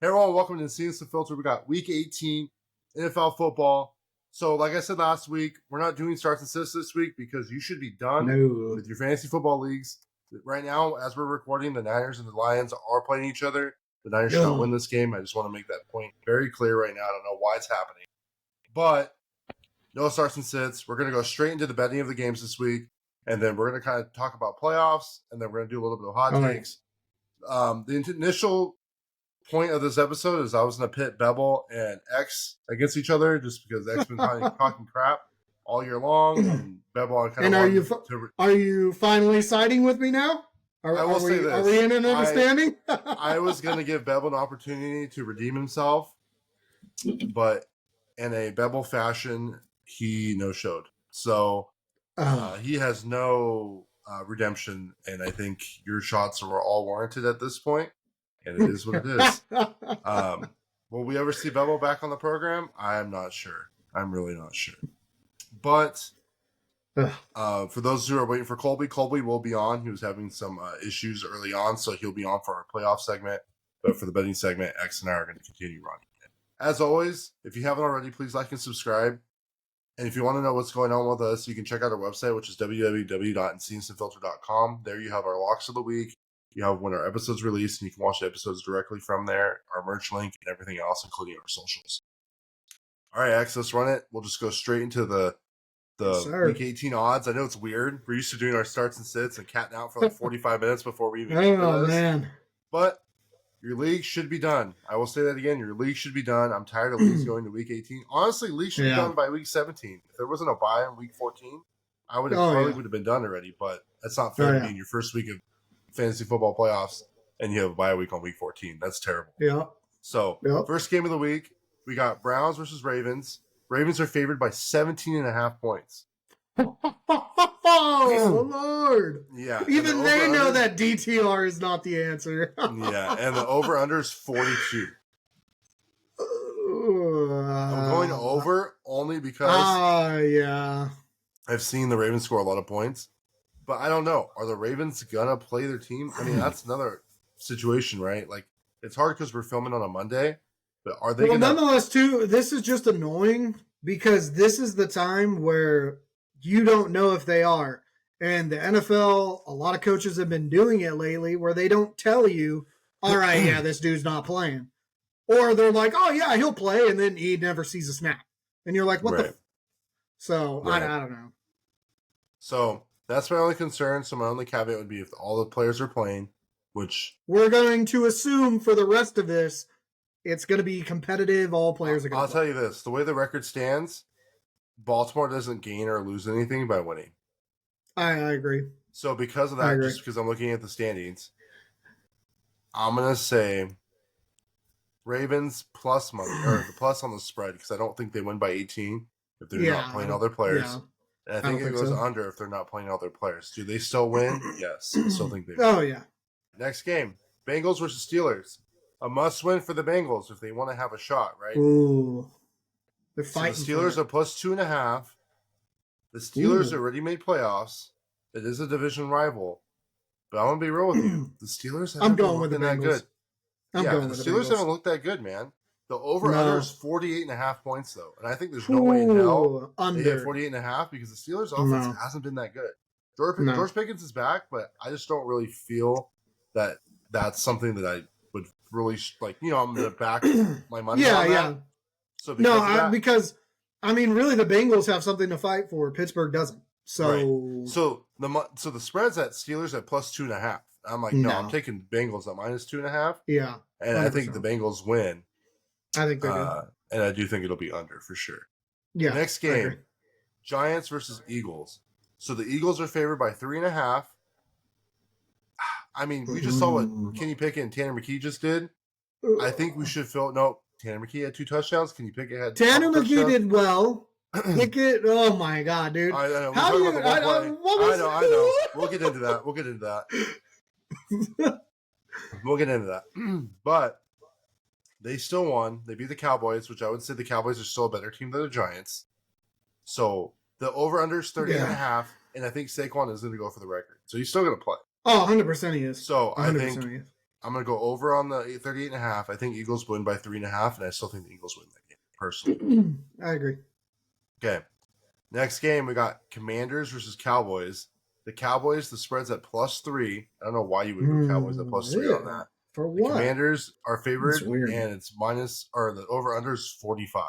Hey everyone, welcome to Encinas Unfiltered. We got Week 18 NFL football. So, like I said last week, we're not doing starts and sits this week because you should be done with your fantasy football leagues. Right now, as we're recording, the Niners and the Lions are playing each other. The Niners should not win this game. I just want to make that point very clear right now. I don't know why it's happening. But no starts and sits. We're going to go straight into the betting of the games this week. And then we're going to kind of talk about playoffs. And then we're going to do a little bit of hot takes. The initial point of this episode is I was going to pit Bevel and X against each other just because X been talking crap all year long. And Bevel kind of are you finally siding with me now? I will say this. Are we in an understanding? I was going to give Bevel an opportunity to redeem himself, but in a Bevel fashion, he no-showed. So he has no redemption, and I think your shots are all warranted at this point, and it is what it is. Will we ever see Bevel back on the program? I'm not sure. I'm really not sure. But for those who are waiting for Colby will be on. He was having some issues early on, so he'll be on for our playoff segment. But for the betting segment, X and I are going to continue running it. As always, if you haven't already, please like and subscribe. And if you want to know what's going on with us, you can check out our website, which is www.EncinasUnfiltered.com. There you have our locks of the week. You have when our episodes release, and you can watch the episodes directly from there, our merch link, and everything else, including our socials. All right, X, let's run it. We'll just go straight into the Week 18 odds. I know it's weird. We're used to doing our starts and sits and catting out for like 45 minutes before we even get to this. Man. But your league should be done. I will say that again. Your league should be done. I'm tired of leagues going to Week 18. Honestly, league should be done by Week 17. If there wasn't a bye in Week 14, I would have been done already. But that's not fair to me in your first week of fantasy football playoffs, and you have a bye week on Week 14. That's terrible. Yeah. So first game of the week, we got Browns versus Ravens. Ravens are favored by 17.5 points. Oh, Lord. Yeah. Even they know that DTR is not the answer. Yeah, and the over-under is 42. I'm going over only because I've seen the Ravens score a lot of points. But I don't know. Are the Ravens going to play their team? I mean, that's another situation, right? Like, it's hard because we're filming on a Monday. But are they nonetheless, too, this is just annoying because this is the time where you don't know if they are. And the NFL, a lot of coaches have been doing it lately where they don't tell you, all right, this dude's not playing. Or they're like, oh, yeah, he'll play, and then he never sees a snap. And you're like, what the So, I don't know. So, that's my only concern. So, my only caveat would be if all the players are playing, which we're going to assume for the rest of this, it's going to be competitive. All players are going to play. I'll tell you this. The way the record stands, Baltimore doesn't gain or lose anything by winning. I agree. So because of that, just because I'm looking at the standings, I'm going to say Ravens plus money, or the plus on the spread, because I don't think they win by 18 if they're not playing all their players. Yeah. And I think it goes under if they're not playing all their players. Do they still win? Yes. I still think they win. Oh, yeah. Next game, Bengals versus Steelers. A must-win for the Bengals if they want to have a shot, right? Ooh. They're fighting. So the Steelers are plus 2.5. The Steelers already made playoffs. It is a division rival. But I'm going to be real with you. The Steelers haven't been looking that good. The Steelers haven't looked that good, man. The over-under is 48.5 points, though. And I think there's no way in hell they hit 48.5 because the Steelers' offense hasn't been that good. George Pickens is back, but I just don't really feel that that's something that I would really I'm going to back my money on that. So because I mean, really, the Bengals have something to fight for. Pittsburgh doesn't. So, so the spread's at Steelers at plus 2.5. I'm like, no, I'm taking Bengals at minus 2.5. Yeah, and 100%. I think the Bengals win. I think they do, and I do think it'll be under for sure. Yeah. Next game, Giants versus Eagles. So the Eagles are favored by 3.5. I mean, we just saw what Kenny Pickett and Tanner McKee just did. I think we should feel Tanner McKee had 2 touchdowns. Kenny Pickett had Tanner McKee did well. Pickett, oh my God, dude! I know. I know. We'll get into that. We'll get into that. But they still won. They beat the Cowboys, which I would say the Cowboys are still a better team than the Giants. So the over/under is 30.5, and I think Saquon is going to go for the record. So he's still going to play. Oh, 100% he is. So I think I'm going to go over on the 38.5. I think Eagles win by 3.5, and I still think the Eagles win that game, personally. I agree. Okay. Next game, we got Commanders versus Cowboys. The Cowboys, the spread's at +3. I don't know why you would go Cowboys at +3 on that. For The what? Commanders are favored, That's weird. and it's the over-under is 45.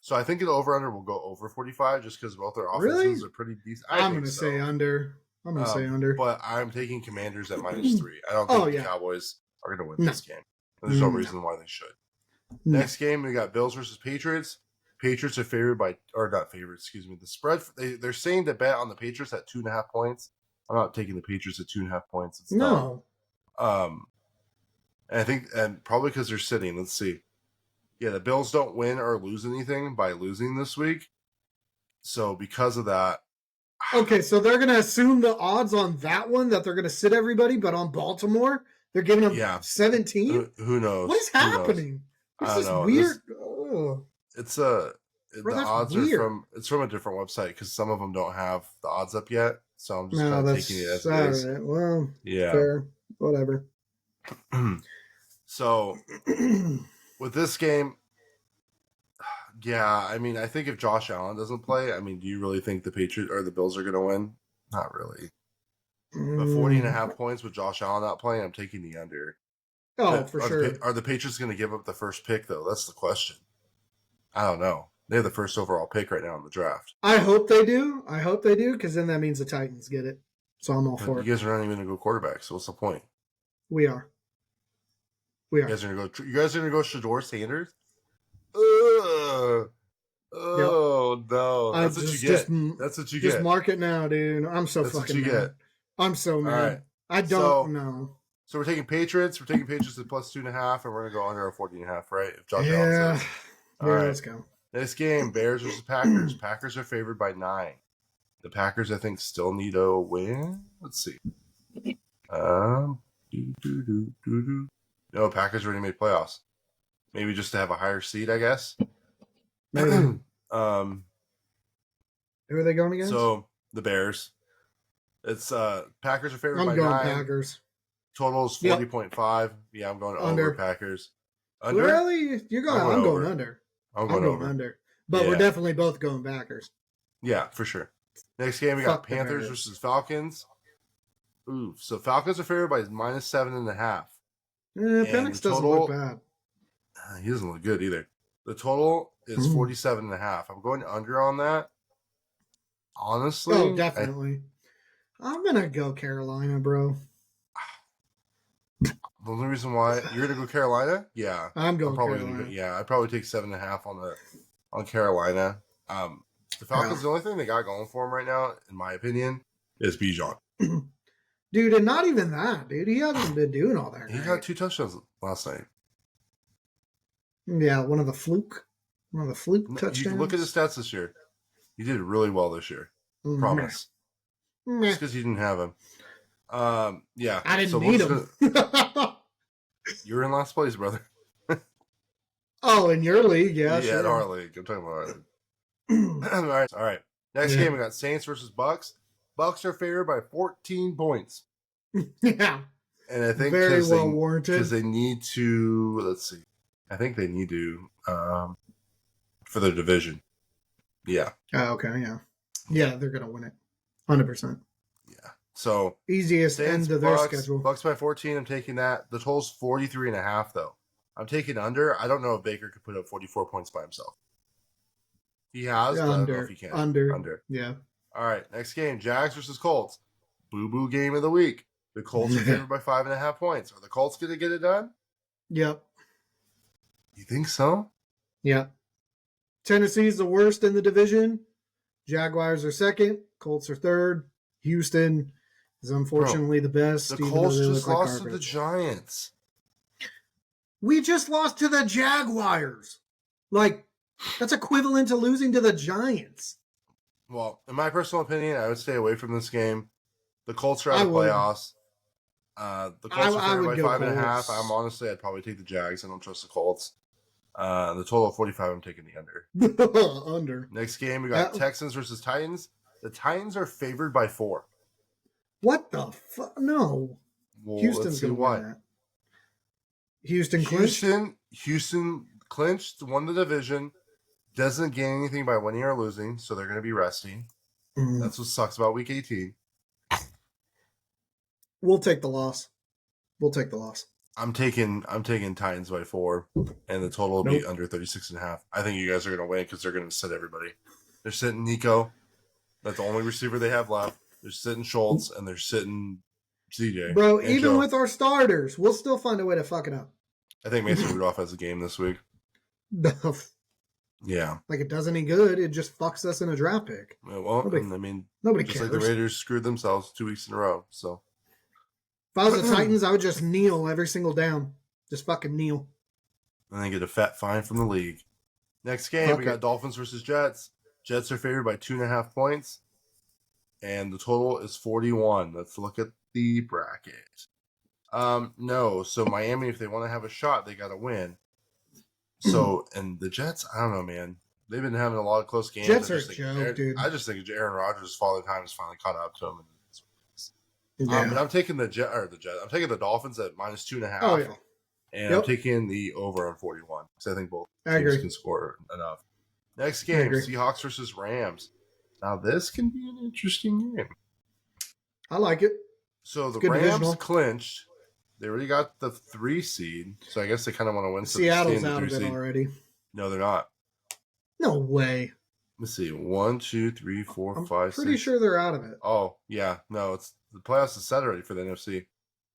So I think the over-under will go over 45 just because both their offenses are pretty decent. I'm going to say under. I'm going to say under. But I'm taking Commanders at -3. I don't think the Cowboys are going to win this game. There's no reason why they should. Next game, we got Bills versus Patriots. Patriots are favored by, or not favored, excuse me. The spread, they're saying to bet on the Patriots at 2.5 points. I'm not taking the Patriots at 2.5 points. It's no. And I think, and probably because they're sitting. Let's see. Yeah, the Bills don't win or lose anything by losing this week. So because of that. Okay, so they're going to assume the odds on that one that they're going to sit everybody, but on Baltimore, they're giving them 17? Who knows? What is happening? This is weird. It's the odds are from a different website because some of them don't have the odds up yet. So I'm just kind of taking it as it is. Right. Well, yeah, fair. Whatever. So with this game, yeah, I mean, I think if Josh Allen doesn't play, I mean, do you really think the Patriots or the Bills are going to win? Not really. But 40.5 points with Josh Allen not playing, I'm taking the under. Oh, for sure. Are the Patriots going to give up the first pick, though? That's the question. I don't know. They have the first overall pick right now in the draft. I hope they do. Because then that means the Titans get it. So I'm all for it. You guys are not even going to go quarterback, so what's the point? We are. You guys are going to go Shador Sanders? No. That's what you get. That's what you get. Just mark it now, dude. I'm so fucking mad. I'm so mad. Right. I don't know. So we're taking Patriots. We're taking Patriots at +2.5, and we're going to go under a 40.5, right? If Josh Allen says. All right. Let's go. Next game, Bears versus Packers. Packers are favored by 9. The Packers, I think, still need a win. Let's see. No, Packers already made playoffs. Maybe just to have a higher seed, I guess. Maybe. Who are they going against? So the Bears. It's Packers are favored by 9. I'm going Packers. Total is 40.5. Yeah, I'm going over Packers. Under? Really? I'm going under. I'm going under. But we're definitely both going Packers. Yeah, for sure. Next game, we got Panthers versus Falcons. Ooh, so Falcons are favored by -7.5. Penix doesn't look bad. He doesn't look good either. The total is 47.5. I'm going under on that. Honestly. Oh, definitely. I'm going to go Carolina, bro. The only reason why you're going to go Carolina? Yeah. I'm probably Carolina. I'd probably take 7.5 on Carolina. The Falcons, the only thing they got going for them right now, in my opinion, is Bijan. Dude, and not even that, dude. He hasn't been doing all that. He got 2 touchdowns last night. Yeah, one of the fluke touchdowns. You can look at his stats this year. He did really well this year. Promise. Just because you didn't have him. Yeah. I didn't need him. You're in last place, brother. Oh, in your league, yeah. Yeah, in our league. I'm talking about our league. All right. Next game, we got Saints versus Bucks. Bucks are favored by 14 points. Yeah. And I think very well warranted. Because they need to, let's see. I think they need to for their division. Yeah. Oh, okay, yeah. Yeah, they're going to win it. 100%. Yeah. So easiest Saints, end of their schedule. Bucks by 14. I'm taking that. The total's 43.5, though. I'm taking under. I don't know if Baker could put up 44 points by himself. He has, but I don't know if he can. Under. Yeah. All right. Next game, Jags versus Colts. Boo-boo game of the week. The Colts are favored by 5.5 points. Are the Colts going to get it done? Yep. You think so? Yeah. Tennessee's the worst in the division. Jaguars are second. Colts are third. Houston is unfortunately the best. The Colts just lost to the Giants. We just lost to the Jaguars. Like, that's equivalent to losing to the Giants. Well, in my personal opinion, I would stay away from this game. The Colts are out of playoffs. The Colts are favored by 5.5. I'd probably take the Jags. I don't trust the Colts. The total of 45, I'm taking the under. Under. Next game, we got Texans versus Titans. The Titans are favored by 4. What the fuck? No. Well, Houston's going to win that. Houston clinched. Houston clinched, won the division. Doesn't gain anything by winning or losing, so they're going to be resting. That's what sucks about Week 18. We'll take the loss. I'm taking Titans by 4, and the total will be under 36.5. I think you guys are going to win because they're going to sit everybody. They're sitting Nico. That's the only receiver they have left. They're sitting Schultz, and they're sitting CJ. Bro, even Joe. With our starters, we'll still find a way to fuck it up. I think Mason Rudolph has a game this week. Yeah. Like, it does any good. It just fucks us in a draft pick. Well, nobody cares. Just like the Raiders screwed themselves 2 weeks in a row, so. If I was the Titans, I would just kneel every single down. Just fucking kneel. And then get a fat fine from the league. Next game, we got Dolphins versus Jets. Jets are favored by 2.5 points. And the total is 41. Let's look at the bracket. No. So Miami, if they want to have a shot, they got to win. So, and the Jets, I don't know, man. They've been having a lot of close games. Jets are a joke, dude. I just think Aaron Rodgers' father time has finally caught up to him. Yeah. But I'm taking I'm taking the Dolphins at -2.5. Oh, yeah. And I'm taking the over on 41 because I think both teams can score enough. Next game, Seahawks versus Rams. Now, this can be an interesting game. I like it. So the Rams clinched. They already got the 3 seed, so I guess they kind of want to win. Seattle's out of it already. No, they're not. No way. Let's see. 1, 2, 3, 4, 5, 6. Pretty sure they're out of it. Oh, yeah. No, it's the playoffs is set already for the NFC.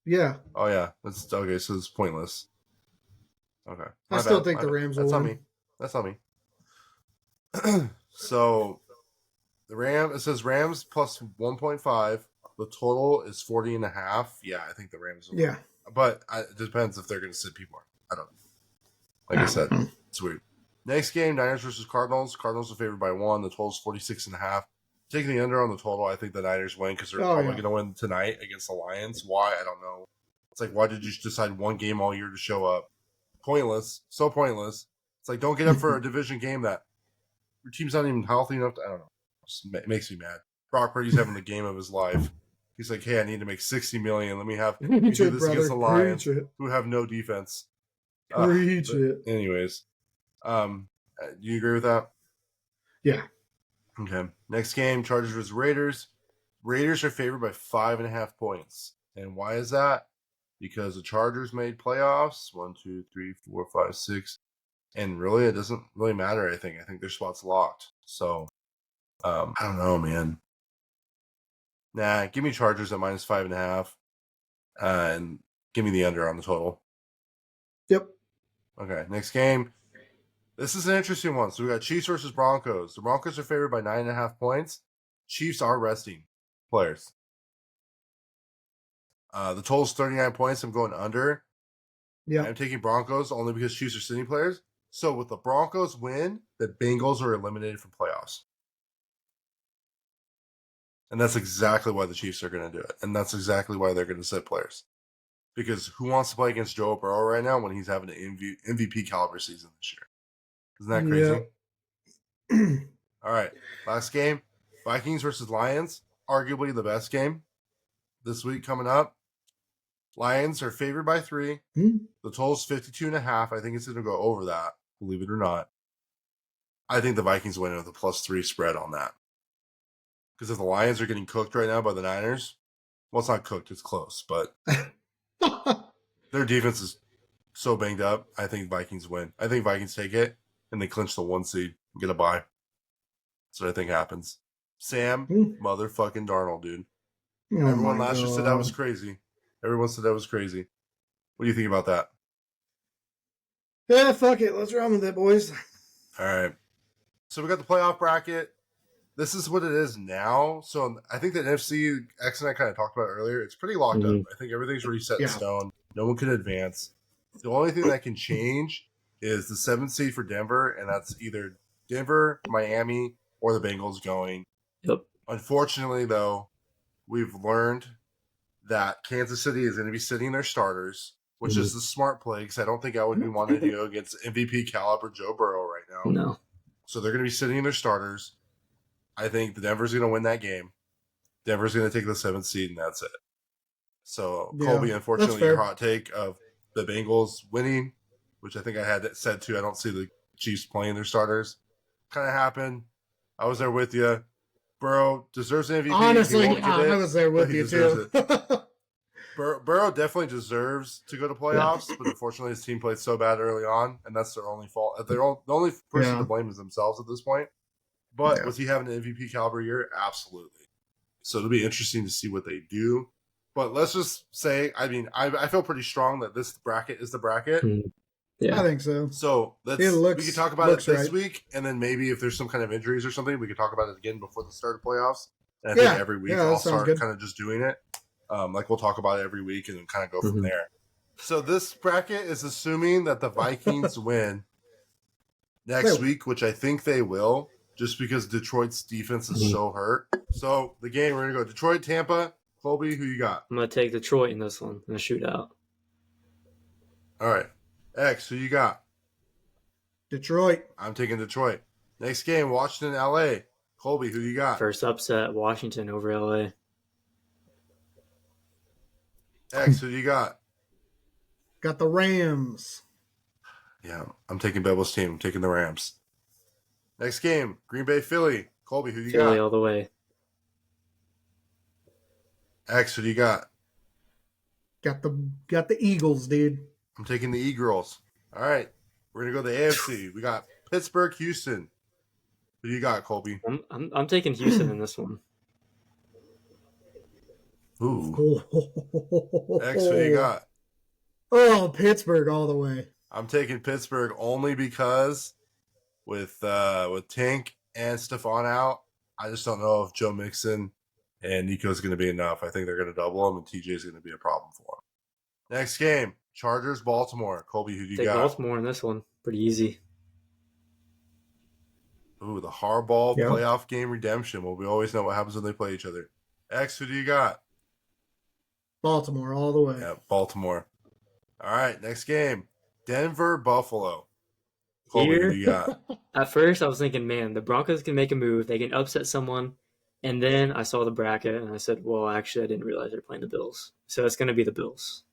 Yeah. Oh, yeah. That's okay. So it's pointless. Okay. I still think the Rams will win. That's on me. So it says Rams plus 1.5. The total is 40.5. Yeah, I think the Rams will win. Yeah. But it depends if they're going to sit people. I don't know. Like I said, it's weird. Next game, Niners versus Cardinals. Cardinals are favored by 1. The total is 46.5. Taking the under on the total, I think the Niners win because they're probably going to win tonight against the Lions. Why? I don't know. It's like, why did you decide one game all year to show up? Pointless. So pointless. It's like, don't get up for a division game that your team's not even healthy enough to, I don't know. It makes me mad. Brock Purdy's having the game of his life. He's like, hey, I need to make $60 million. Let me do this against the Lions who have no defense. Preach it. Anyways, do you agree with that? Yeah. Okay. Next game, Chargers versus Raiders. Raiders are favored by 5.5 points. And why is that? Because the Chargers made playoffs. 1, 2, 3, 4, 5, 6. And really, it doesn't really matter, I think. I think their spot's locked. So, I don't know, man. Nah, give me Chargers at -5.5. And give me the under on the total. Yep. Okay, next game. This is an interesting one. So we got Chiefs versus Broncos. The Broncos are favored by 9.5 points. Chiefs are resting players. The total is 39 points. I'm going under. Yeah. I'm taking Broncos only because Chiefs are sitting players. So with the Broncos win, the Bengals are eliminated from playoffs. And that's exactly why the Chiefs are going to do it. And that's exactly why they're going to sit players. Because who wants to play against Joe Burrow right now when he's having an MVP caliber season this year? Isn't that crazy? Yeah. All right. Last game. Vikings versus Lions. Arguably the best game this week coming up. Lions are favored by 3. The total is 52.5. I think it's going to go over that, believe it or not. I think the Vikings win with a +3 spread on that. Because if the Lions are getting cooked right now by the Niners, well, it's not cooked, it's close, but their defense is so banged up. I think Vikings win. I think Vikings take it, and they clinch the 1 seed and get a bye. That's what I think happens. Sam motherfucking Darnold, dude. Everyone last year said that was crazy. Everyone said that was crazy. What do you think about that? Yeah, fuck it. Let's run with it, boys. All right. So we got the playoff bracket. This is what it is now. So I think that NFC, X and I kind of talked about it earlier, it's pretty locked up. I think everything's already set in stone. No one can advance. The only thing that can change is the 7th seed for Denver, and that's either Denver, Miami, or the Bengals going. Yep. Unfortunately, though, we've learned that Kansas City is going to be sitting their starters, which is the smart play, because I don't think I would be wanting to go against MVP caliber Joe Burrow right now. No. So they're going to be sitting their starters. I think the Denver's going to win that game. Denver's going to take the 7th seed, and that's it. So, Colby, unfortunately, your hot take of the Bengals winning, which I think I had said too. I don't see the Chiefs playing their starters. Kind of happened. I was there with you. Burrow deserves an MVP. Honestly, I was there with you too. Burrow definitely deserves to go to playoffs, but unfortunately his team played so bad early on, and that's their only fault. The only person to blame is themselves at this point. But was he having an MVP caliber year? Absolutely. So it'll be interesting to see what they do. But let's just say, I mean, I feel pretty strong that this bracket is the bracket. Yeah, I think so. So we can talk about it this week, and then maybe if there's some kind of injuries or something, we can talk about it again before the start of playoffs. And I think every week I'll start kind of just doing it. Like we'll talk about it every week and then kind of go from there. So this bracket is assuming that the Vikings win next week, which I think they will, just because Detroit's defense is so hurt. So the game, we're going to go Detroit, Tampa. Colby, who you got? I'm going to take Detroit in this one in a shootout. All right. X, who you got? Detroit. I'm taking Detroit. Next game, Washington, LA. Colby, who you got? First upset, Washington over LA. X, who you got? Got the Rams. Yeah, I'm taking Bevel's team. I'm taking the Rams. Next game, Green Bay, Philly. Colby, who you got? Philly all the way. X, who do you got? Got the Eagles, dude. I'm taking the E-Girls. All right. We're going to go to the AFC. We got Pittsburgh, Houston. Who do you got, Colby? I'm taking Houston in this one. Ooh. X, who you got? Oh, Pittsburgh all the way. I'm taking Pittsburgh only because with Tank and Stephon out, I just don't know if Joe Mixon and Nico's going to be enough. I think they're going to double him, and TJ is going to be a problem for him. Next game, Chargers, Baltimore. Colby, who do you got? Baltimore in this one. Pretty easy. Ooh, the Harbaugh playoff game redemption. Well, we always know what happens when they play each other. X, who do you got? Baltimore all the way. Yeah, Baltimore. All right, next game, Denver, Buffalo. Colby, who do you got? At first, I was thinking, man, the Broncos can make a move. They can upset someone. And then I saw the bracket, and I said, well, actually, I didn't realize they're playing the Bills. So it's going to be the Bills.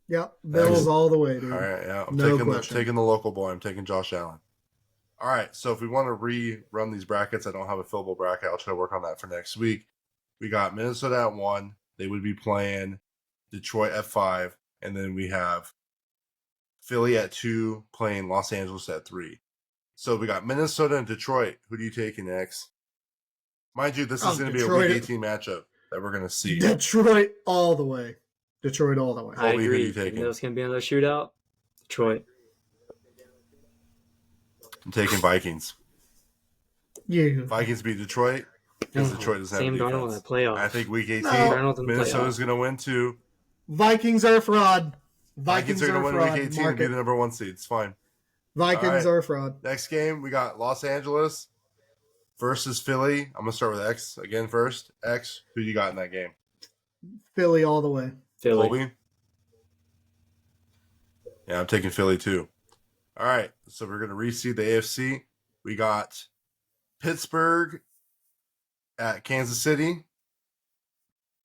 Yep, Bills all the way, dude. All right, yeah. I'm question. taking the local boy. I'm taking Josh Allen. All right, so if we want to rerun these brackets, I don't have a fillable bracket. I'll try to work on that for next week. We got Minnesota at 1. They would be playing Detroit at 5. And then we have Philly at 2 playing Los Angeles at 3. So we got Minnesota and Detroit. Who do you take next? Mind you, this is going to be a Week 18 matchup that we're going to see. Detroit all the way. Detroit all the way. I agree. Who do you take? You know it's going to be another shootout? Detroit. I'm taking Vikings. Yeah. Vikings beat Detroit because Detroit doesn't have a defense. Sam Darnold in the playoffs. I think Week 18, Minnesota's going to win too. Vikings are a fraud. Vikings are going to win Week 18 and be the number 1 seed. It's fine. Vikings are a fraud. Next game, we got Los Angeles versus Philly. I'm going to start with X again first. X, who you got in that game? Philly all the way. Philly. Colby? Yeah, I'm taking Philly too. All right, so we're going to reseed the AFC. We got Pittsburgh at Kansas City.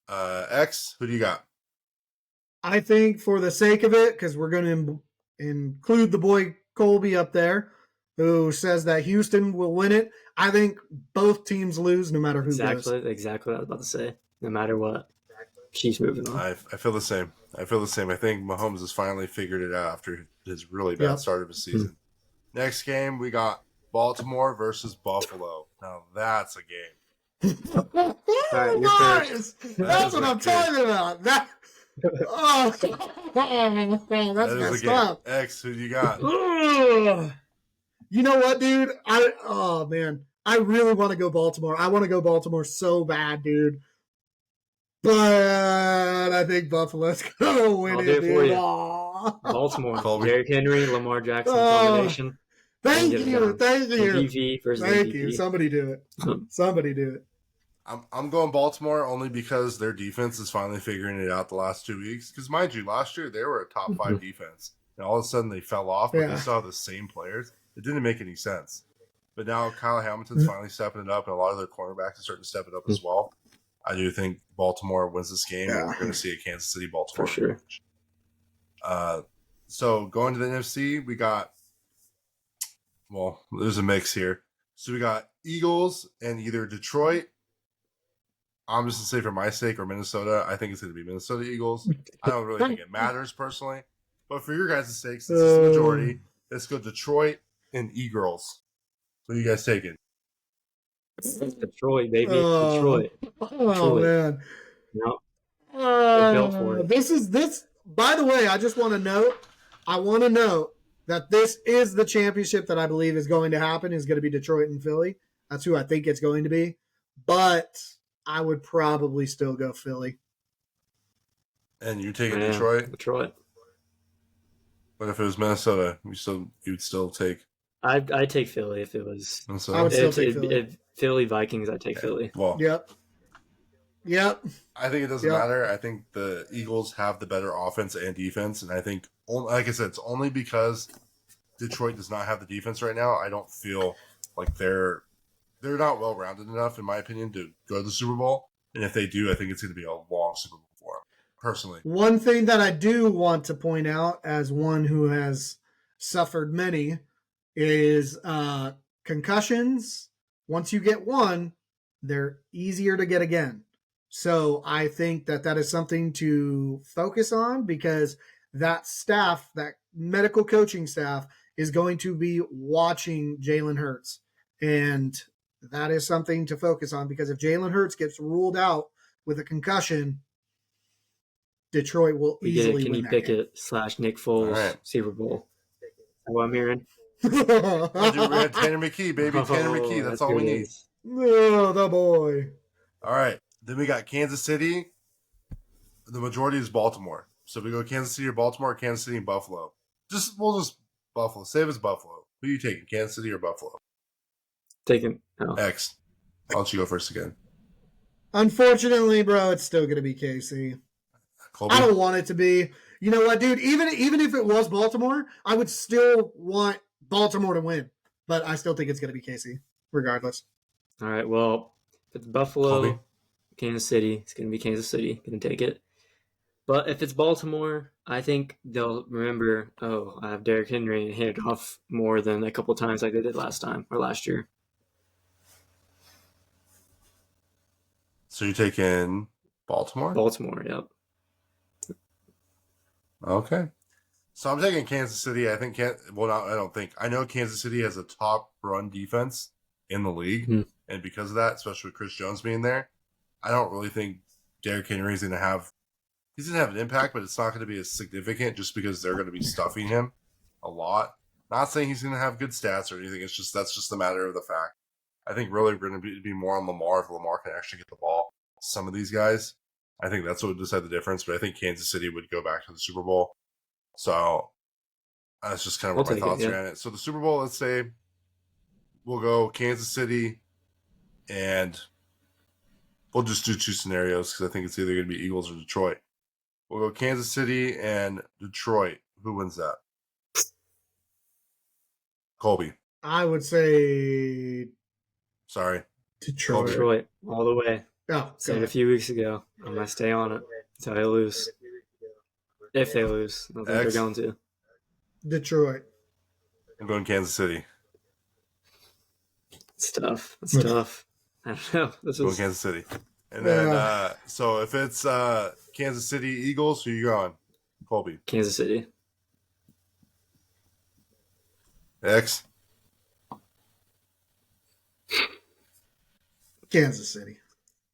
X, who do you got? I think for the sake of it, because we're going to include the boy Colby up there, who says that Houston will win it. I think both teams lose no matter who goes. Exactly what I was about to say. No matter what. Chiefs moving on. I feel the same. I think Mahomes has finally figured it out after his really bad start of his season. Next game, we got Baltimore versus Buffalo. Now that's a game. All right, you're first. That's what I'm talking about. That's messed up. X, who you got? You know what, dude? I really want to go Baltimore. I want to go Baltimore so bad, dude. But I think Buffalo's gonna win it, dude. Baltimore. Colby. Derrick Henry, Lamar Jackson combination. Thank you. MVP versus Thank MVP. you. Somebody do it. I'm going Baltimore only because their defense is finally figuring it out the last 2 weeks. Because mind you, last year they were a top 5 defense, and all of a sudden they fell off. But they still have the same players. It didn't make any sense. But now Kyle Hamilton's finally stepping it up, and a lot of their cornerbacks are starting to step it up as well. I do think Baltimore wins this game, and Yeah. we're going to see a Kansas City Baltimore For sure. match. So going to the NFC, we got there's a mix here. So we got Eagles and either Detroit. I'm just going to say for my sake, or Minnesota. I think it's going to be Minnesota Eagles. I don't really think it matters personally. But for your guys' sake, since it's the majority, let's go Detroit and E-Girls. What are you guys taking? Detroit, baby. Detroit. Oh, Detroit. man. No. built for it. This. By the way, I just want to note. I want to note that this is the championship that I believe is going to happen. Is going to be Detroit and Philly. That's who I think it's going to be. But I would probably still go Philly. And you taking Detroit? Detroit. But if it was Minnesota, you'd still take. I'd take Philly if it was. I would still take Philly. If Philly Vikings, I'd take Philly. Well, Yep. I think it doesn't matter. I think the Eagles have the better offense and defense, and I think, like I said, it's only because Detroit does not have the defense right now. I don't feel like they're not well rounded enough, in my opinion, to go to the Super Bowl. And if they do, I think it's going to be a long Super Bowl for them. Personally, one thing that I do want to point out, as one who has suffered many, is concussions. Once you get one, they're easier to get again. So I think that is something to focus on, because that staff, that medical coaching staff, is going to be watching Jalen Hurts. And that is something to focus on, because if Jalen Hurts gets ruled out with a concussion, Detroit will easily Kenny win that game. Pickett / Nick Foles Super Bowl. That's what I'm hearing. we got Tanner McKee, baby. Tanner McKee. That's all we need. Oh, the boy. All right. Then we got Kansas City. The majority is Baltimore. So we go Kansas City or Baltimore, Kansas City and Buffalo. We'll just Buffalo. Save us Buffalo. Who are you taking, Kansas City or Buffalo? Taking X. I'll let you go first again. Unfortunately, bro, it's still going to be KC. Colby? I don't want it to be. You know what, dude? Even if it was Baltimore, I would still want Baltimore to win. But I still think it's going to be KC, regardless. All right, well, if it's Buffalo, Colby? Kansas City, it's going to be Kansas City. Going to take it. But if it's Baltimore, I think they'll remember, I have Derrick Henry and hand it off more than a couple times like they did last year. So you're taking Baltimore? Baltimore, yep. Okay. So I'm taking Kansas City. I think, I know Kansas City has a top run defense in the league. Hmm. And because of that, especially with Chris Jones being there, I don't really think Derrick Henry's going to have an impact, but it's not going to be as significant just because they're going to be stuffing him a lot. Not saying he's going to have good stats or anything. That's just a matter of the fact. I think really we're going to be more on Lamar if Lamar can actually get the ball. Some of these guys, I think that's what would decide the difference. But I think Kansas City would go back to the Super Bowl. So that's just kind of where my thoughts are on it. So the Super Bowl, let's say we'll go Kansas City, and we'll just do two scenarios because I think it's either going to be Eagles or Detroit. We'll go Kansas City and Detroit. Who wins that? Colby. I would say Sorry. Detroit. Detroit, all the way. Oh, Said it a few weeks ago. I'm going to stay on it until they lose. If they lose. I don't think they're going to. Detroit. I'm going Kansas City. It's tough. It's tough. I don't know. Going Kansas City. And then, so if it's Kansas City Eagles, who you going? Colby. Kansas City. X. Kansas City.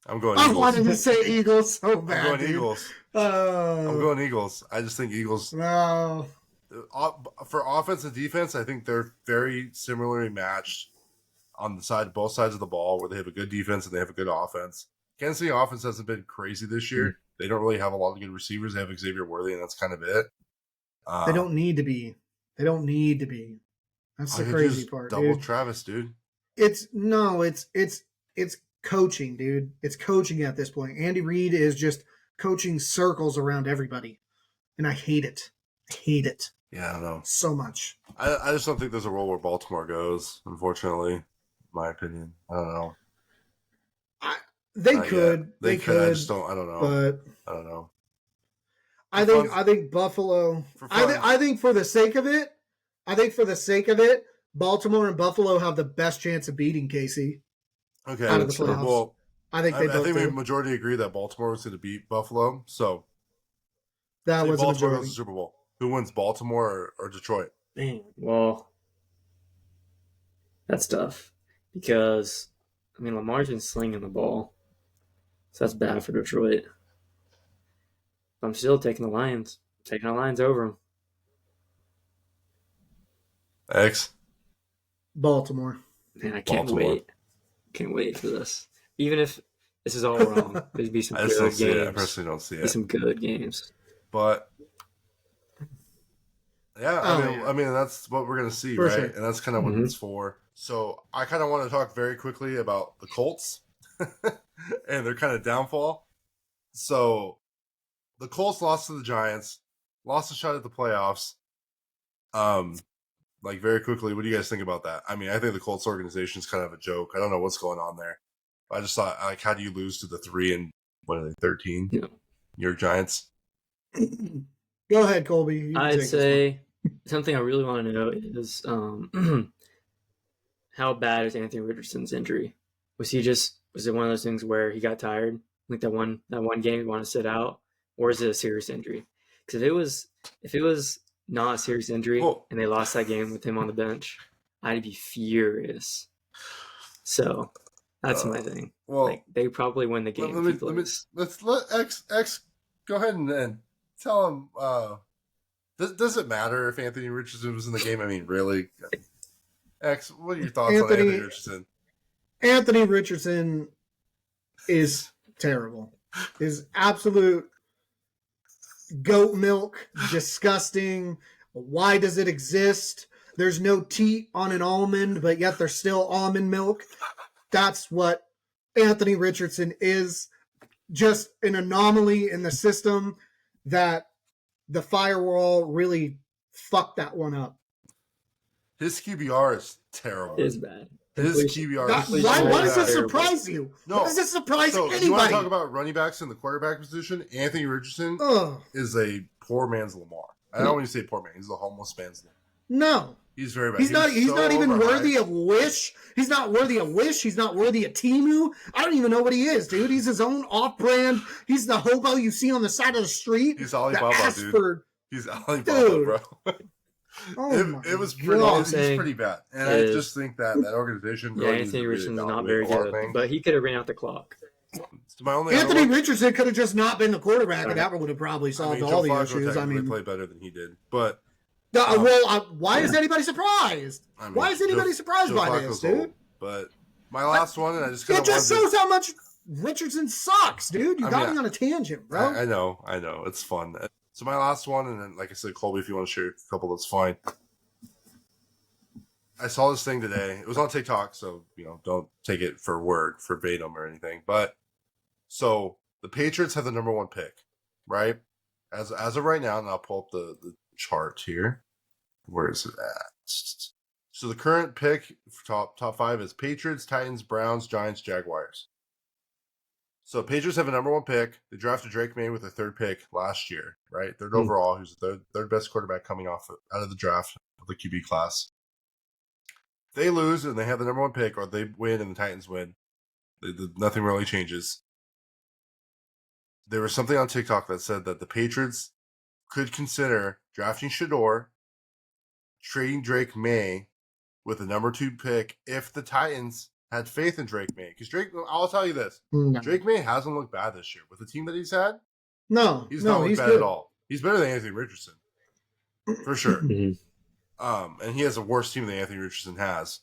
I'm going I Eagles. wanted to say Eagles so bad. I'm going Eagles. I'm going Eagles. I just think Eagles. No. For offense and defense, I think they're very similarly matched on both sides of the ball, where they have a good defense and they have a good offense. Kansas City offense hasn't been crazy this year. They don't really have a lot of good receivers. They have Xavier Worthy, and that's kind of it. They don't need to be. That's the crazy part. Double dude. Travis, dude. It's coaching, dude. It's coaching at this point. Andy Reid is just coaching circles around everybody, and I hate it. Yeah, I don't know so much. I just don't think there's a role where Baltimore goes. Unfortunately, in my opinion, I don't know. They Not could. yet. They I could. just don't. I don't know. But I don't know. I think Buffalo. I think for the sake of it, Baltimore and Buffalo have the best chance of beating KC. Okay. Out of the playoffs. Well, I think the majority agree that Baltimore was going to beat Buffalo. So that was Baltimore a goes to the Super Bowl. Who wins, Baltimore or Detroit? Man, well, that's tough because Lamar's been slinging the ball, so that's bad for Detroit. I'm still taking the Lions. Taking the Lions over them. X. Baltimore. Man, I can't wait. Can't wait for this. Even if this is all wrong, there'd be some good games. I personally don't see it. Be some good games. But yeah, I mean that's what we're gonna see, for right? Sure. And that's kind of what it's for. So I kind of want to talk very quickly about the Colts and their kind of downfall. So the Colts lost to the Giants, lost a shot at the playoffs. Like very quickly, what do you guys think about that? I mean, I think the Colts organization is kind of a joke. I don't know what's going on there. I just thought, like, how do you lose to the 3-13 Yeah. New York Giants? Go ahead, Colby. I'd say something I really want to know is how bad is Anthony Richardson's injury? Was it one of those things where he got tired, like that one game he wanted to sit out, or is it a serious injury? Because if it was not a serious injury and they lost that game with him on the bench, I'd be furious. So that's my thing. Well, like, they probably win the game. Let's let X go ahead and tell him. Does it matter if Anthony Richardson was in the game? I mean, really? X, what are your thoughts on Anthony Richardson? Anthony Richardson is terrible. Is absolute goat milk, disgusting. Why does it exist? There's no teat on an almond, but yet there's still almond milk. That's what Anthony Richardson is. Just an anomaly in the system that the firewall really fucked that one up. His QBR is terrible. It is bad. His QBR is why bad. does this surprise you? No. Why does this surprise anybody? You want to talk about running backs in the quarterback position? Anthony Richardson is a poor man's Lamar. I don't want to say poor man. He's a homeless man's Lamar. No. He's very bad. He's not even worthy of Wish. He's not worthy of Wish. He's not worthy of Temu. I don't even know what he is, dude. He's his own off-brand. He's the hobo you see on the side of the street. He's Alibaba, dude. He's Alibaba, bro. It was pretty bad. And I just think that organization... Anthony Richardson's not very good, but he could have ran out the clock. Anthony Richardson could have just not been the quarterback, and that would have probably solved all the issues. He played better than he did, but... why is anybody surprised? Why is anybody surprised by this, dude? Old, but my last one, and I just it just shows how much Richardson sucks, dude. You got me on a tangent, bro. I know, it's fun. So my last one, and then like I said, Colby, if you want to share a couple, that's fine. I saw this thing today. It was on TikTok, so don't take it for word verbatim or anything. But so the Patriots have the number 1 pick, right? As of right now, and I'll pull up the chart here. Where is it at? So the current pick for top 5 is Patriots, Titans, Browns, Giants, Jaguars. So Patriots have a number 1 pick. They drafted Drake May with a 3rd pick last year, right? 3rd overall, who's the third best quarterback coming out of the draft of the QB class. If they lose and they have the number 1 pick, or they win and the Titans win, nothing really changes. There was something on TikTok that said that the Patriots could consider drafting Shador, trading Drake May with the number 2 pick if the Titans had faith in Drake May. Because I'll tell you this, Drake May hasn't looked bad this year. With the team that he's had, he's not looked bad at all. He's better than Anthony Richardson, for sure. And he has a worse team than Anthony Richardson has.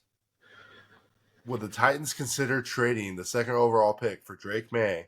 Would the Titans consider trading the 2nd overall pick for Drake May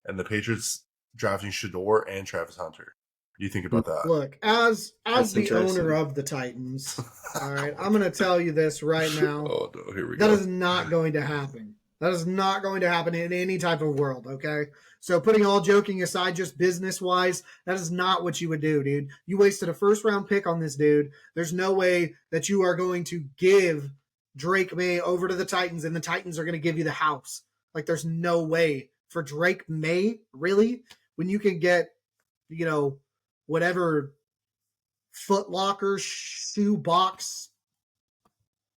and the Patriots drafting Shador and Travis Hunter? What do you think about that? Look, as the owner of the Titans, all right, I'm going to tell you this right now. Oh, no, here we go. That is not going to happen. That is not going to happen in any type of world, okay? So putting all joking aside, just business-wise, that is not what you would do, dude. You wasted a 1st-round pick on this dude. There's no way that you are going to give Drake May over to the Titans and the Titans are going to give you the house. Like, there's no way for Drake May, really, when you can get, whatever Foot Locker shoe box,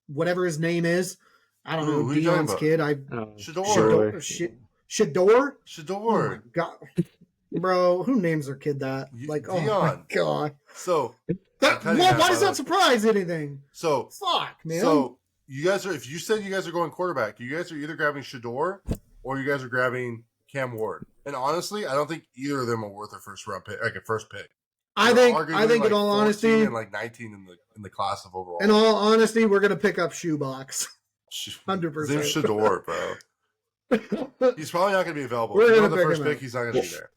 whatever his name is. I don't know, who you talking Dion's about? kid. Shador. Shador? Shador. Oh my God. Bro, who names their kid that? Like, Dion. Oh my God. So why does that surprise anything? So fuck, man. So you guys are, if you said you guys are going quarterback, you guys are either grabbing Shador or you guys are grabbing Cam Ward. And honestly, I don't think either of them are worth a first round pick, like a first pick. I think like in all honesty, and like 19 in the class of overall. In all honesty, we're gonna pick up Shoebox. 100%. His name's Shador, bro. He's probably not gonna be available. We're if gonna the pick first him pick, up. he's not gonna be there.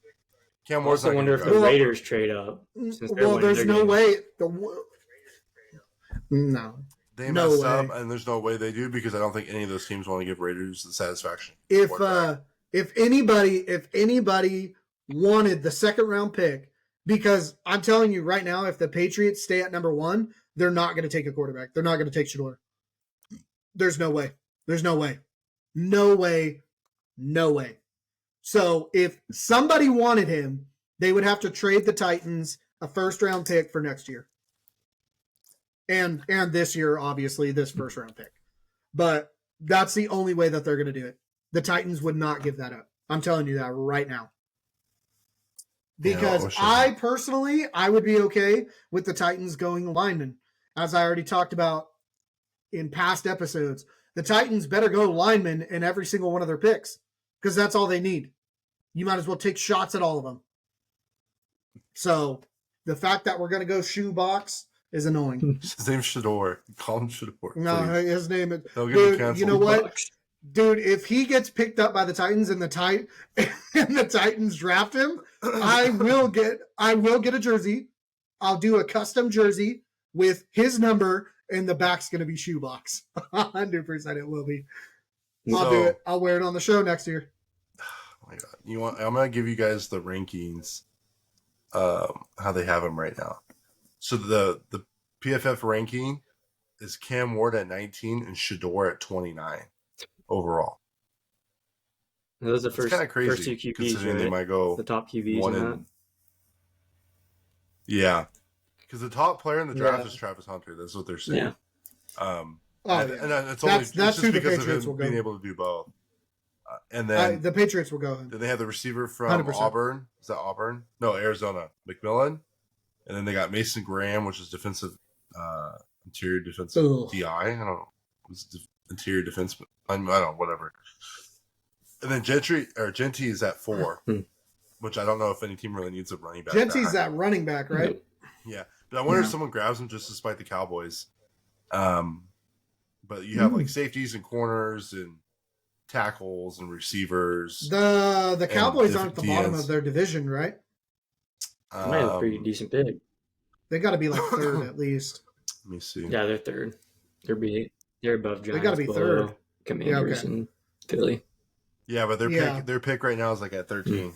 Cam I Ward's also not wonder if gonna the be Raiders trade up. There's no way. No. They No messed way. up, and there's no way they do because I don't think any of those teams want to give Raiders the satisfaction. If anybody wanted the second round pick, because I'm telling you right now, if the Patriots stay at number 1, they're not going to take a quarterback. They're not going to take Shador. There's no way. There's no way. No way. No way. So if somebody wanted him, they would have to trade the Titans a first round pick for next year. And this year, obviously, this first round pick. But that's the only way that they're going to do it. The Titans would not give that up. I'm telling you that right now. Because I personally, I would be okay with the Titans going lineman. As I already talked about in past episodes, the Titans better go lineman in every single one of their picks because that's all they need. You might as well take shots at all of them. So the fact that we're going to go shoebox is annoying. His name's Shador. Call him Shador. No, his name is. They'll get Dude, you know what? Dude, if he gets picked up by the Titans and the Titans draft him, I will get a jersey. I'll do a custom jersey with his number, and the back's going to be shoebox. 100% it will be. I'll do it. I'll wear it on the show next year. Oh my God. I'm going to give you guys the rankings, how they have them right now. So the PFF ranking is Cam Ward at 19 and Shador at 29 overall. Those are the kind of crazy first two QBs, considering right? they might go the top QBs. one in. Yeah, because the top player in the draft is Travis Hunter. That's what they're saying. Yeah. And it's only that's just who the because Patriots of will him being go. able to do both. And then The Patriots will go. then they have the receiver from 100%. Auburn. Is that Auburn? No, Arizona. McMillan. And then they got Mason Graham, which is interior defensive Ugh. DI. I don't know. It was interior defense. I don't know, whatever. And then Genty is at 4, which I don't know if any team really needs a running back. Genty's that running back, right? Yeah. But I wonder if someone grabs him just despite the Cowboys. But you have like safeties and corners and tackles and receivers. The Cowboys and aren't the bottom DNs. of their division, right? Might have a pretty decent pick. They got to be like third at least. Let me see. Yeah, they're third. They're above Giants. gotta be third. Commanders and Philly. Yeah, but their pick right now is like at 13.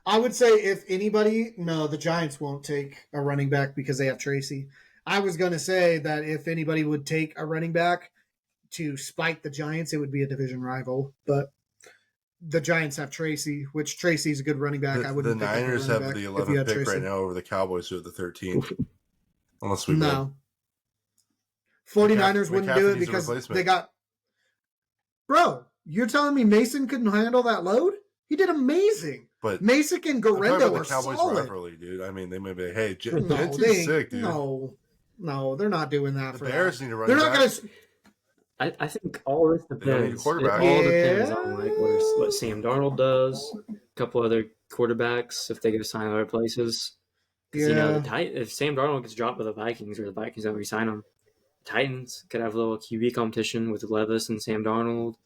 I would say if anybody, no, the Giants won't take a running back because they have Tracy. I was going to say that if anybody would take a running back to spite the Giants, it would be a division rival. But the Giants have Tracy, which Tracy's a good running back. I The wouldn't pick up a Niners running have back the if you had 11th pick Tracy. right now over the Cowboys who have the 13th. Unless we win. No. 49ers wouldn't do it McCaffrey needs a because replacement. they got. Bro, you're telling me Mason couldn't handle that load? He did amazing. But Mason and I'm talking Garendo about are the Cowboys solid. rivalry, dude. I mean, they may be, hey, No, Genty's sick, dude. No, they're not doing that The for Bears that. need to run They're not back. going to. I think all this They don't need a depends. It quarterback. all depends on Yeah. like what Sam Darnold does, a couple other quarterbacks if they go sign other places. 'Cause, you know, if Sam Darnold gets dropped by the Vikings or the Vikings don't re-sign him, the Titans could have a little QB competition with Levis and Sam Darnold.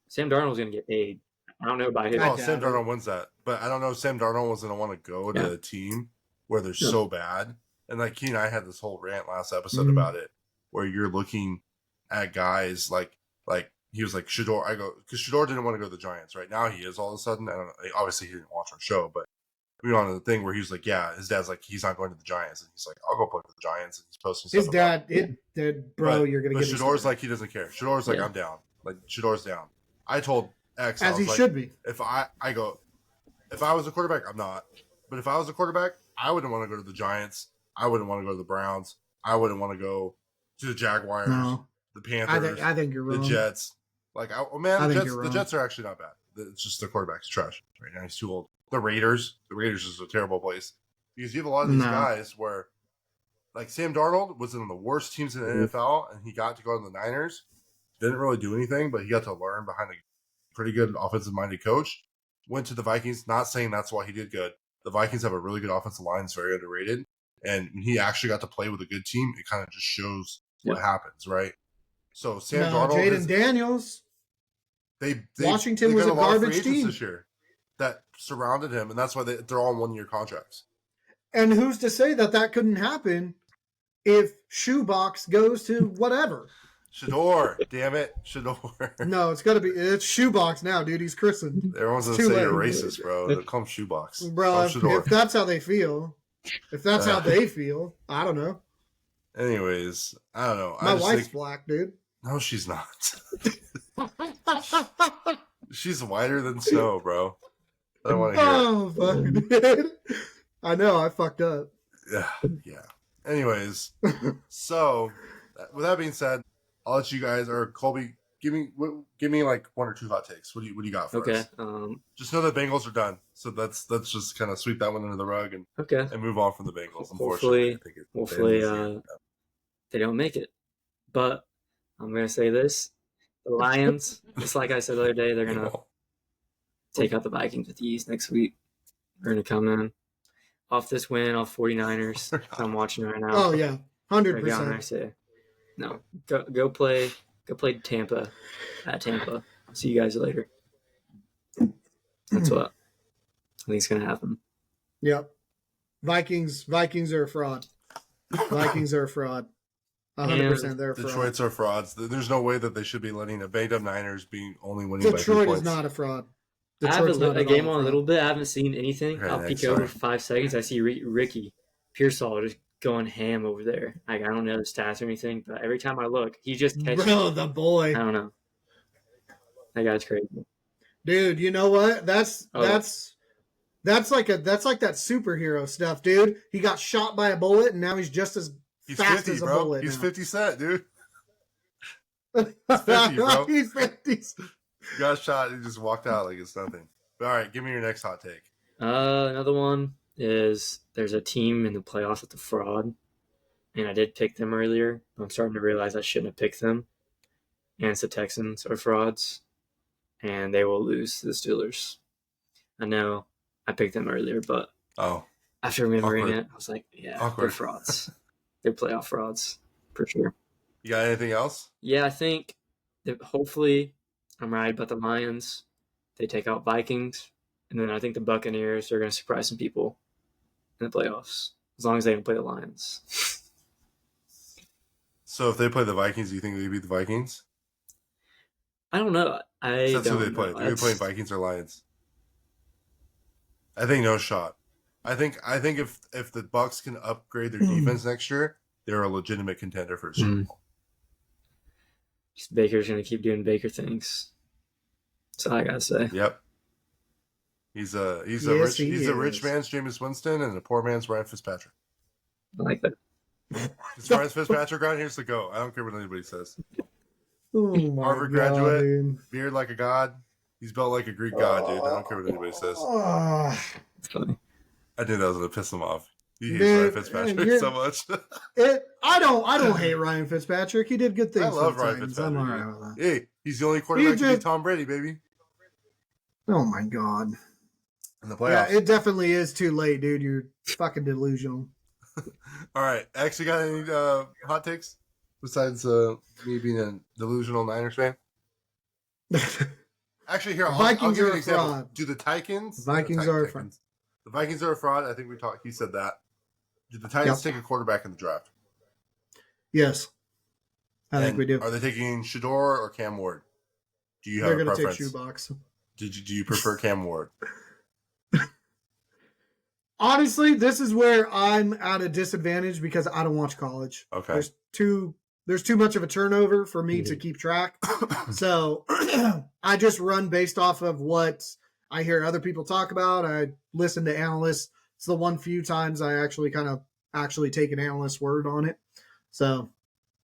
Sam Darnold's going to get paid. I don't know about his. Oh, Sam Darnold wins that. But I don't know if Sam Darnold was going to want to go to a team where they're so bad. And like he and I had this whole rant last episode about it, where you're looking at guys like he was like Shador. I go because Shador didn't want to go to the Giants. Right now he is all of a sudden. I don't know. Obviously he didn't watch our show, but we were on the thing where he was like, yeah, his dad's like he's not going to the Giants, and he's like, I'll go play for the Giants, and he's posting His stuff dad, about bro, you're going to But get. Shador's like he doesn't care. Shador's like I'm down. Like Shador's down. I told X. As he should be. If I was a quarterback, I'm not. But if I was a quarterback, I wouldn't want to go to the Giants. I wouldn't want to go to the Browns. I wouldn't want to go to the Jaguars, the Panthers. I think you're wrong. The Jets. The Jets are actually not bad. It's just the quarterback's trash right now. He's too old. The Raiders is a terrible place because you have a lot of these guys where, like Sam Darnold was in the worst teams in the NFL, and he got to go to the Niners. Didn't really do anything, but he got to learn behind a pretty good offensive-minded coach. Went to the Vikings. Not saying that's why he did good. The Vikings have a really good offensive line. It's very underrated. And when he actually got to play with a good team, it kind of just shows what happens, right? So Sam Darnold, Jaden Daniels. Washington was a garbage team this year that surrounded him, and that's why they're all 1-year contracts. And who's to say that couldn't happen if Shoebox goes to whatever? Shador, damn it, Shador. No, it's Shoebox now, dude. He's christened. Everyone's gonna say you're racist, bro. They'll call him Shoebox. Bro, if that's how they feel, I don't know. Anyways, I don't know. My wife's black, dude. No, she's not. She's whiter than snow, bro. I don't want to hear it. Oh, fuck, dude. I know, I fucked up. Yeah. Anyways, so with that being said, I'll let you guys, or Colby, give me like 1 or 2 hot takes. What do you got for us? Just know the Bengals are done. So let's just kind of sweep that one under the rug and move on from the Bengals. Hopefully they don't make it. But I'm gonna say this: the Lions, just like I said the other day, they're gonna take out the Vikings with ease next week. They're gonna come in off this win, off 49ers. I'm watching right now. Oh yeah, 100%. I say, no, go play Tampa at Tampa. See you guys later. That's what I think is gonna happen. Yep. Vikings are a fraud. Vikings are a fraud. 100% they're a fraud. Detroit's are frauds. There's no way that they should be letting a banged up Niners be only winning by 2 Detroit points. is not a fraud. I have a game on a little bit. I haven't seen anything. Okay, I'll peek over for 5 seconds. I see Ricky Pearsall just going ham over there. Like, I don't know the stats or anything, but every time I look, he just catches. Bro, the boy. I don't know. That guy's crazy. Dude, you know what? That's like that superhero stuff, dude. He got shot by a bullet and now he's just as fast 50, as a bro. bullet. He's now. 50 Cent, dude. He's 50, bro. He's 50. He got shot and he just walked out like it's nothing. But all right, give me your next hot take. Another one is there's a team in the playoffs that's a fraud, and I did pick them earlier. I'm starting to realize I shouldn't have picked them. And it's the Texans are frauds, and they will lose to the Steelers. I know I picked them earlier, but after remembering it, I was like, yeah, they're frauds. They're playoff frauds for sure. You got anything else? Yeah, I think that hopefully I'm right about the Lions. They take out Vikings, and then I think the Buccaneers are going to surprise some people in the playoffs, as long as they don't play the Lions. So if they play the Vikings, do you think they beat the Vikings? I don't know. That's who they play. They're playing Vikings or Lions. I think no shot. I think if the Bucs can upgrade their defense next year, they're a legitimate contender for a Super Bowl. Just Baker's going to keep doing Baker things. That's all I gotta say. Yep. He's a rich man's Jameis Winston and a poor man's Ryan Fitzpatrick. I like that. Is Ryan Fitzpatrick on? Here's the go. I don't care what anybody says. Oh Harvard graduate, beard like a god. He's built like a Greek god, dude. I don't care what anybody says. It's funny. I knew that was gonna piss him off. He hates Ryan Fitzpatrick so much. I don't hate Ryan Fitzpatrick. He did good things. I love Ryan Fitzpatrick. I'm all right with that. Hey, he's the only quarterback to beat Tom Brady, baby. Oh my god. In the playoffs. Yeah, it definitely is too late, dude. You're fucking delusional. All right. Actually, got any hot takes besides me being a delusional Niners fan? Actually, here I'll give you an example. Fraud. Do the Titans? Vikings are a fraud. The Vikings are a fraud. I think we talked. He said that. Did the Titans take a quarterback in the draft? Yes, I think we do. Are they taking Shador or Cam Ward? Do you have a preference? They're going to take Shoebox. Do you prefer Cam Ward? Honestly, this is where I'm at a disadvantage because I don't watch college. Okay. There's two There's too much of a turnover for me to keep track. So I just run based off of what I hear other people talk about. I listen to analysts. It's the one few times I actually take an analyst's word on it. So,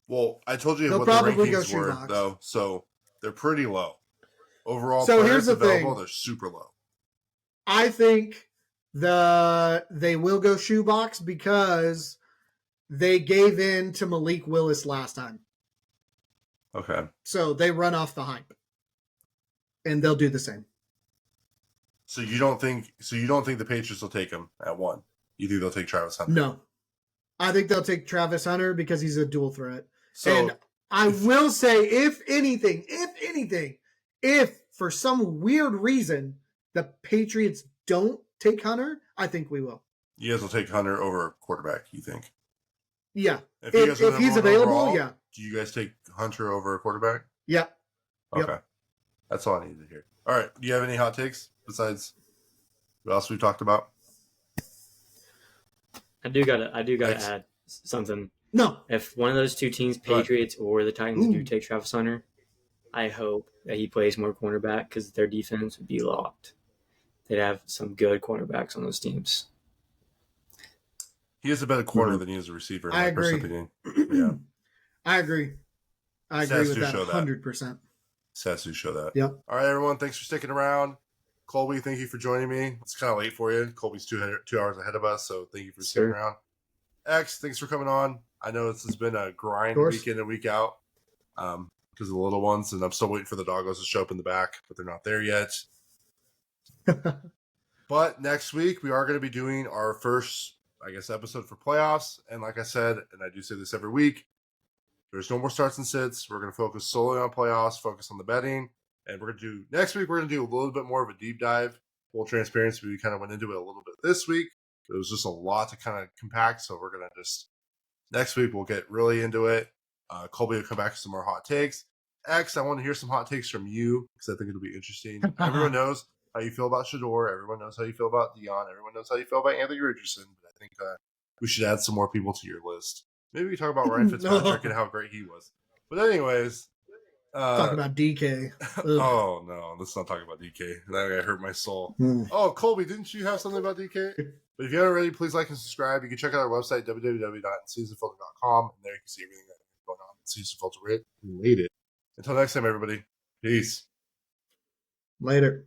well, I told you they'll what the probably go rankings were, shoebox. though, so they're pretty low. Overall, So players here's the available, thing. they're super low. I think they will go shoebox because they gave in to Malik Willis last time. Okay. So they run off the hype. And they'll do the same. So you don't think the Patriots will take him at 1? You think they'll take Travis Hunter? No. I think they'll take Travis Hunter because he's a dual threat. So, and I will say, if anything, if for some weird reason the Patriots don't take Hunter, I think we will. you guys will take Hunter over quarterback, you think? Yeah. If If he's available, overall, yeah. Do you guys take Hunter over quarterback? Yeah. Okay. Yep. That's all I needed to hear. All right. Do you have any hot takes besides what else we've talked about? I do gotta Thanks. add something. No. If one of those two teams, Patriots or the Titans, do take Travis Hunter, I hope that he plays more cornerback because their defense would be locked. They'd have some good cornerbacks on those teams. He is a better corner than he is a receiver, in I my agree. personal opinion. Yeah. I agree. I agree Stats with do that show that. 100%. Stats do show that. Yep. All right, everyone. Thanks for sticking around. Colby, thank you for joining me. It's kind of late for you. Colby's 2 hours ahead of us, so thank you for sticking around. X, thanks for coming on. I know this has been a grind week in and week out because of the little ones, and I'm still waiting for the doggos to show up in the back, but they're not there yet. But next week, we are going to be doing our first, episode for playoffs. And like I said, and I do say this every week, there's no more starts and sits. We're going to focus solely on playoffs, focus on the betting. And next week, we're going to do a little bit more of a deep dive. Full transparency, we kind of went into it a little bit this week. It was just a lot to kind of compact. So we're going to next week, we'll get really into it. Colby will come back with some more hot takes. X, I want to hear some hot takes from you because I think it'll be interesting. Everyone knows how you feel about Shador. Everyone knows how you feel about Dion. Everyone knows how you feel about Anthony Richardson. But I think we should add some more people to your list. Maybe we talk about Ryan Fitzpatrick and how great he was. But anyways. Talk about DK. Oh, no. Let's not talk about DK. That guy hurt my soul. Oh, Colby, didn't you have something about DK? But if you haven't already, please like and subscribe. You can check out our website, www.EncinasUnfiltered.com. And there you can see everything that's going on in Encinas Unfiltered related. Until next time, everybody. Peace. Later.